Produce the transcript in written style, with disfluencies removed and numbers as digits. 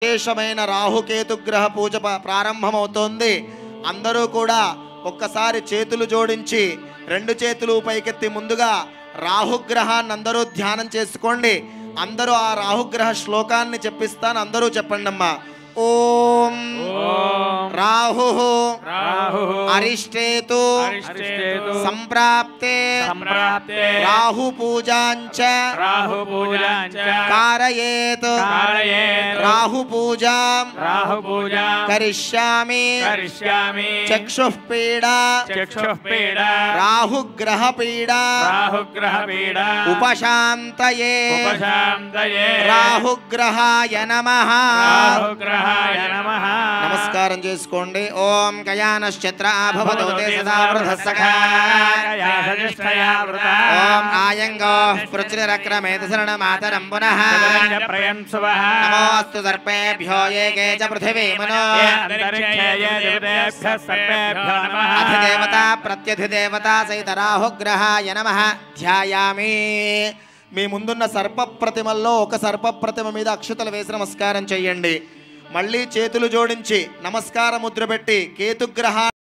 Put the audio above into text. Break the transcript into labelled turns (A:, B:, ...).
A: విశేషమైన రాహుకేతుగ్రహ పూజ ప్రారంభమవుతోంది. అందరూ కూడా ఒక్కసారి చేతులు జోడించి రెండు చేతులు పైకెత్తి ముందుగా రాహుగ్రహాన్ని అందరూ ధ్యానం చేసుకోండి. అందరూ ఆ రాహుగ్రహ శ్లోకాన్ని చెప్పిస్తాను, అందరూ చెప్పండి అమ్మా. ఓం రాహు అరిష్టేతు సంప్రాప్తే రాహు పూజాంచ కారయేత్ రాహు పూజాం కరిష్యామి చక్షుః పీడా రాహుగ్రహ పీడా ఉపశాంతయే రాహుగ్రహాయ నమః. నమస్కారం చేసుకోండి. ఓం గయానశ్చత్ర భవతో తే సదా వృధస్సఖా ఓం ఆయంగో పృచ్ఛిరక్రమేత శరణమాతరం పునః నమోస్తు సర్పేభ్యో ఏకే చ పృథివీ మనో అధిదేవతా ప్రత్యధిదేవతా సహిత రాహుగ్రహాయ నమః. ధ్యాయామి. మీ ముందున్న సర్ప ప్రతిమల్లో ఒక సర్ప ప్రతిమ మీద అక్షతలు వేసి నమస్కారం చెయ్యండి. మళ్ళీ చేతులు జోడించి నమస్కార ముద్ర పెట్టి కేతుగ్రహ